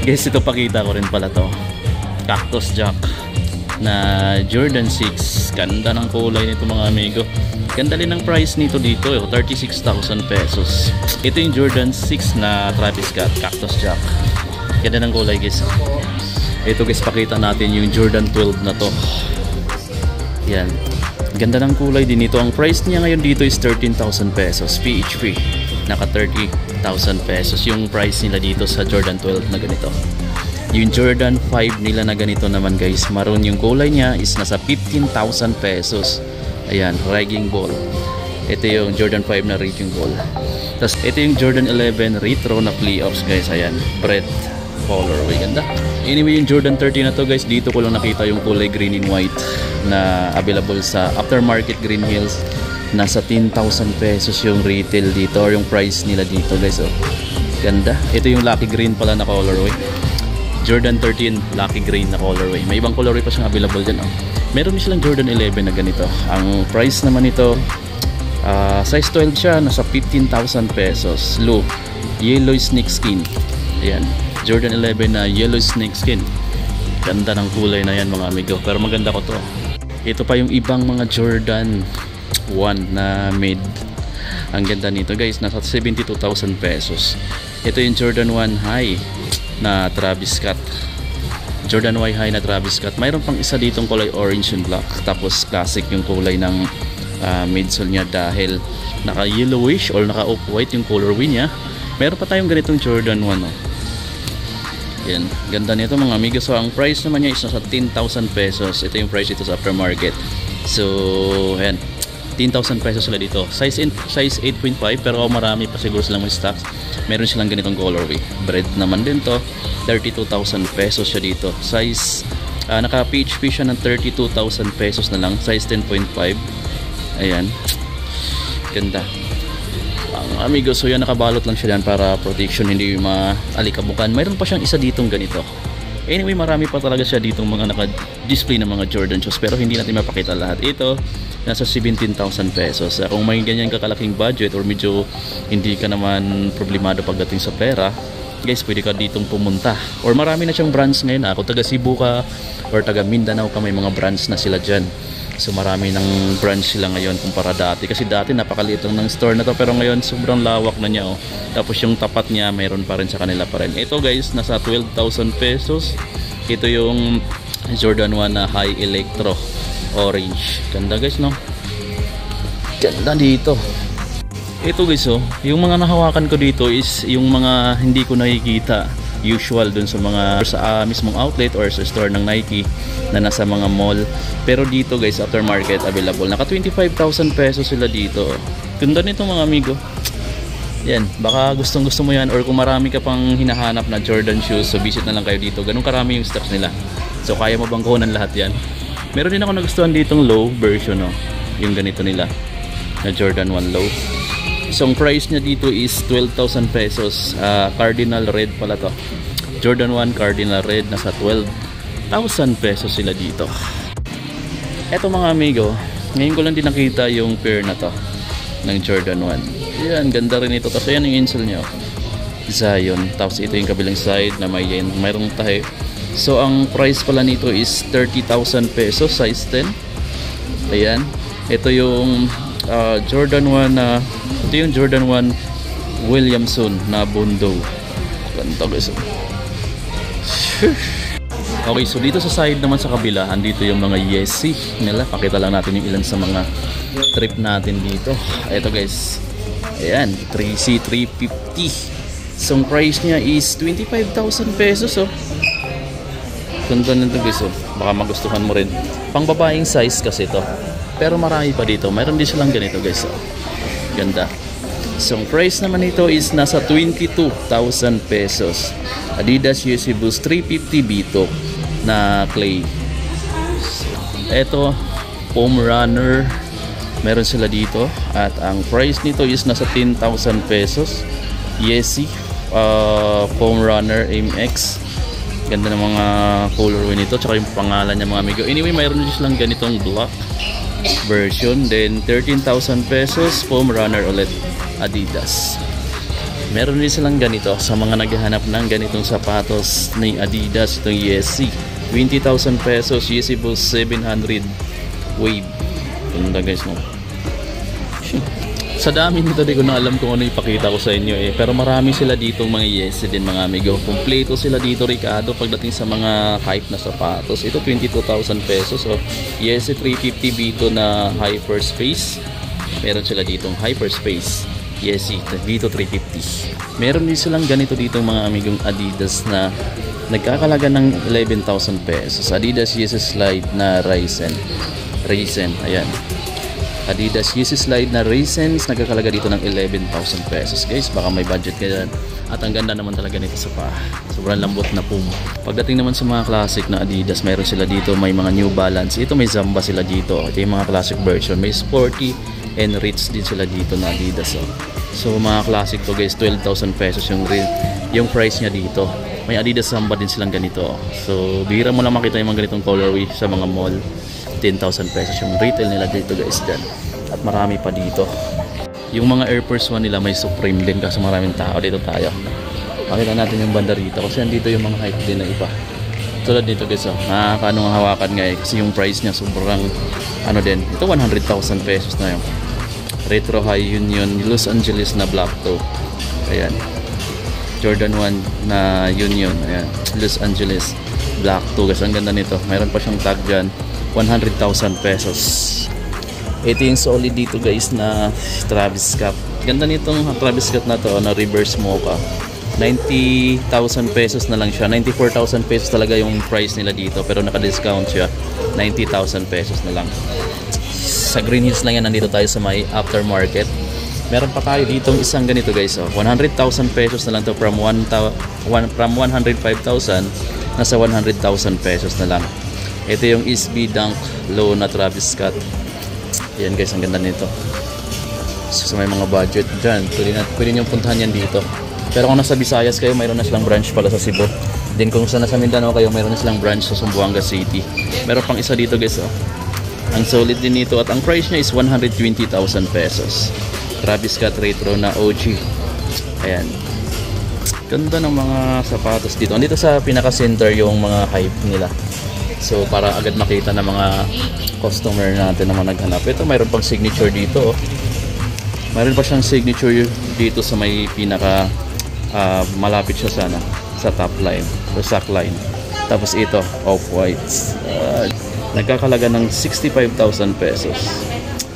Guys, ito pakita ko rin pala to. Cactus Jack na Jordan 6. Ganda ng kulay nito mga amigo. Ganda din ng price nito dito, 36,000 pesos. Ito yung Jordan 6 na Travis Scott Cactus Jack. Ganda ng kulay guys. Ito guys, pakita natin yung Jordan 12 na to. Yan. Ganda ng kulay din ito. Ang price niya ngayon dito is 13,000 pesos. PHP. Naka 30,000 pesos yung price nila dito sa Jordan 12 na ganito. Yung Jordan 5 nila na ganito naman guys, maroon yung kulay niya is nasa 15,000 pesos. Ayan, Raging Ball. Ito yung Jordan 5 na Raging Ball. Tapos ito yung Jordan 11 Retro na Playoffs guys. Ayan, red colorway. Ganda. Anyway, yung Jordan 13 na to guys, dito ko lang nakita yung kulay green and white na available sa Aftermarket Green Hills. Nasa 10,000 pesos yung retail dito or yung price nila dito guys. Oh, ganda. Ito yung Lucky Green pala na colorway. Jordan 13 Lucky Green na colorway. May ibang colorway pa siyang available dyan. Oh. Meron din silang Jordan 11 na ganito. Ang price naman nito, size 12 siya, nasa 15,000 pesos. Low, yellow snake skin. Ayan, Jordan 11 na yellow snake skin. Ganda ng kulay na yan mga amigo. Pero maganda ko to. Ito pa yung ibang mga Jordan 1 na made. Ang ganda nito guys, nasa 72,000 pesos. Ito yung Jordan 1 High na Travis Scott. Jordan Y High na Travis Scott. Mayroon pang isa ditong kulay orange and black. Tapos classic yung kulay ng midsole niya dahil naka yellowish or naka off-white yung colorway niya. Meron pa tayong ganitong Jordan 1. Oh. Yan. Ganda nito mga amigo. So ang price naman niya is nasa 10,000 pesos. Ito yung price dito sa aftermarket. So yan. 10,000 pesos sila dito. Size 8.5 pero marami pa siguro silang may stocks. Meron silang ganitong colorway. Bread naman din to. 32,000 pesos siya dito. Size naka PHP siya ng 32,000 pesos na lang. Size 10.5. Ayan. Ganda. Ang amigo, so yan nakabalot lang siya dyan para protection, hindi maalikabukan. Mayroon pa siyang isa ditong ganito. Anyway, marami pa talaga siya ditong mga naka-display ng mga Jordan shoes pero hindi natin mapakita lahat. Ito nasa 17,000 pesos. Kung may ganyan kakalaking budget or medyo hindi ka naman problemado pagdating sa pera, guys, pwede ka ditong pumunta. Or marami na siyang brands ngayon. Kung taga Cebu ka or taga Mindanao ka, may mga brands na sila dyan. So marami ng branch sila ngayon kumpara dati. Kasi dati napakaliit lang ng store na to pero ngayon sobrang lawak na niya. Oh. Tapos yung tapat niya mayroon pa rin sa kanila pa rin. Ito guys, nasa 12,000 pesos. Ito yung Jordan 1 na High Electro Orange. Ganda guys, no? Ganda dito. Ito guys, oh, yung mga nahawakan ko dito is yung mga hindi ko nakikita usual dun sa mga mismong outlet or sa store ng Nike na nasa mga mall. Pero dito guys, aftermarket available. Naka 25,000 pesos sila dito. Ganda nito mga amigo. Yan, baka gustong gusto mo yan or kung marami ka pang hinahanap na Jordan shoes, so visit na lang kayo dito. Ganun karami yung stocks nila. So kaya mo bang kuhanan lahat yan? Meron din ako nagustuhan ditong low version, no? Yung ganito nila na Jordan 1 low. So ang price niya dito is 12,000 pesos. Cardinal red pala to. Jordan 1 Cardinal red, nasa 12,000 pesos sila dito. Eto mga amigo, ngayon ko lang din nakita yung pair na to ng Jordan 1. Yan, ganda rin ito. Tapos yan yung insole niya, Zion. Tapos ito yung kabilang side na mayroong tahe. So ang price pala nito is 30,000 pesos, size 10. Ayan. Ito yung Jordan 1 na ito yung Jordan 1 Williamson na Bondo. Ganda guys. Okay, so dito sa side naman sa kabila, andito yung mga Yeezy nila. Pakita lang natin yung ilan sa mga trip natin dito. Ito guys. Ayan, 3C 350. So ang price niya is 25,000 pesos, oh. Ganda nito guys, oh. Baka magustuhan mo rin. Pang babaeng size kasi to. Pero marami pa dito. Mayroon din silang ganito guys, oh. Ganda. So ang price naman nito is nasa 22,000 pesos. Adidas Yeezy Boost 350 Bito na clay. Ito, foam runner. Meron sila dito. At ang price nito is nasa 10,000 pesos. Yeezy foam runner MX. Ganda ng mga colorway nito. Tsaka yung pangalan niya mga amigo. Anyway, mayroon din silang ganitong black version. Then 13,000 pesos foam runner ulit, Adidas. Meron din silang ganito sa mga naghahanap ng ganitong sapatos ni Adidas. Itong Yeezy, 20,000 pesos. Yeezy Boost 700 Wave. Ganda guys, no? Sa dami nito, di ko na alam kung ano ipakita ko sa inyo eh. Pero marami sila dito mga Yeezy din mga amigo. Kompleto sila dito, Ricardo, pagdating sa mga hype na sapatos. Ito 22,000 pesos. So, Yeezy 350 Vito na Hyperspace. Meron sila ditong Hyperspace Yeezy Vito 350. Meron din silang ganito dito mga amigong Adidas na nagkakalaga ng 11,000 pesos. Adidas Yeezy Slide na Ryzen. Ayan. Adidas Yeezy Slide na Raisins, nagkakalaga dito ng 11,000 pesos guys. Baka may budget ka dyan. At ang ganda naman talaga nito sa paa. Sobrang lambot na Puma. Pagdating naman sa mga classic na Adidas, mayroon sila dito. May mga New Balance. Ito may Zamba sila dito. Ito yung mga classic version. May Sporty and Rich din sila dito na Adidas. So mga classic to guys, 12,000 pesos yung price niya dito. May Adidas Zamba din silang ganito. So bihira mo lang makita yung mga ganitong colorway sa mga mall. 10,000 pesos yung retail nila dito guys dyan. At marami pa dito. Yung mga Air Force 1 nila may Supreme din kasi maraming tao. Dito tayo. Pakita natin yung banda rito kasi andito yung mga hype din na iba. Tulad dito guys, nakakaano ang hawakan nga eh. Kasi yung price niya sobrang ano din. Ito 100,000 pesos na yung Retro High Union Los Angeles na Black Toe. Ayan. Jordan 1 na Union. Ayan. Los Angeles Black Toe. Kasi ang ganda nito. Mayroon pa siyang tag dyan. 100,000 pesos. Ito yung solid dito guys na Travis Scott. Ganda nitong Travis Scott na to na reverse mocha. 90,000 pesos na lang siya. 94,000 pesos talaga yung price nila dito pero naka-discount siya. 90,000 pesos na lang. Sa Green Hills lang yan, nandito tayo sa may aftermarket. Meron pa tayo ditong isang ganito guys. 100,000 pesos na lang to from 105,000 nasa 100,000 pesos na lang. Ito yung SB Dunk Low na Travis Scott. Ayan guys, ang ganda nito. So, sa may mga budget dyan, pwede nyo puntahan yan dito. Pero kung nasa Visayas kayo, mayroon na silang branch pala sa Cebu. Then kung sa nasa Mindanao kayo, mayroon na silang branch sa Zamboanga City. Meron pang isa dito guys. Ang solid din nito at ang price niya is 120,000 pesos. Travis Scott Retro na OG. Ayan. Ganda ng mga sapatos dito. Andito sa pinaka-center yung mga hype nila. So para agad makita ng mga customer natin na naghanap. Ito mayroon pang signature dito. Mayroon pa siyang signature dito sa may pinaka malapit siya sana sa top line o sack line. Tapos ito off-whites. Nagkakalaga ng 65,000 pesos.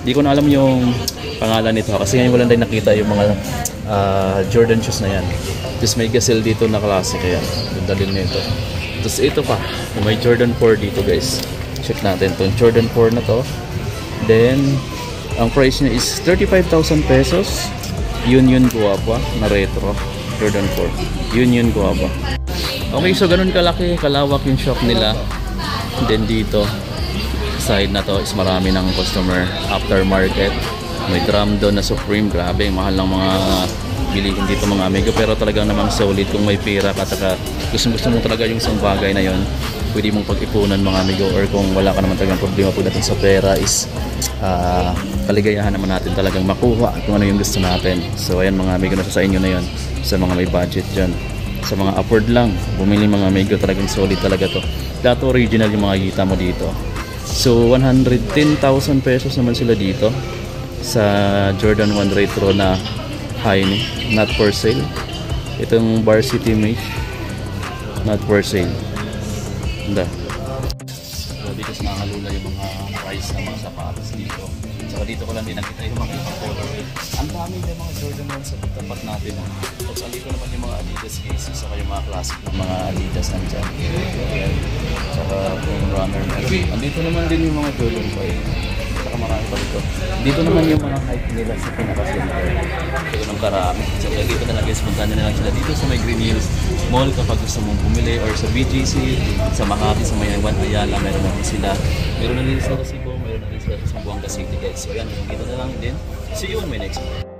Di ko na alam yung pangalan nito kasi ngayon ko lang din nakita yung mga Jordan shoes na yan. Tapos may Gazelle dito na classic. Ayan. Ganda din nito. Tapos ito pa, may Jordan 4 dito guys. Check natin itong Jordan 4 na to. Then, ang price niya is 35,000 pesos. Union Guava na retro. Jordan 4. Union Guava. Okay, so ganun kalaki, kalawak yung shop nila. Then dito, side na to is marami ng customer aftermarket. May drum doon na Supreme. Grabe, mahal ng mga bilihin dito mga amigo, pero talagang namang solid kung may pera ka at gusto mo talaga yung isang bagay na yon, pwede mong pag-ipunan mga amigo, or kung wala ka naman talagang problema pagdating sa pera is kaligayahan naman natin talagang makuha kung ano yung gusto natin. So ayan mga amigo, nasa sa inyo na yon, sa mga may budget dyan, sa mga afford lang bumili mga amigo, talagang solid talaga to. Dato original yung mga kita mo dito. So 110,000 pesos naman sila dito sa Jordan 1 Retro na high, not for sale. Itong Varsity Mesh, not for sale. Ganda. So dito sa nakakalula yung mga price ng mga sapatos dito. Saka dito ko lang din nakita yung mga colorway. Ang dami yung mga Jordan 1 sa tapat natin. Tapos andito naman yung mga Adidas cases, saka yung mga classic ng mga Adidas nandyan. Saka yung runner meron. Andito naman din yung mga Jordan 5. Marami pa dito. Dito naman yung mga hype nila sa pinaka-center. Ito ng karami. So dito na lang guys, puntahan na lang sila dito sa may Green Hills Mall kapag gusto mong bumili, or sa BGC, sa Makati, sa may Juan Ayala, meron na rin sila. Meron na rin sila sa Cebu, meron na rin sila sa Zamboanga City guys. So yan, dito na lang din. See you on my next one.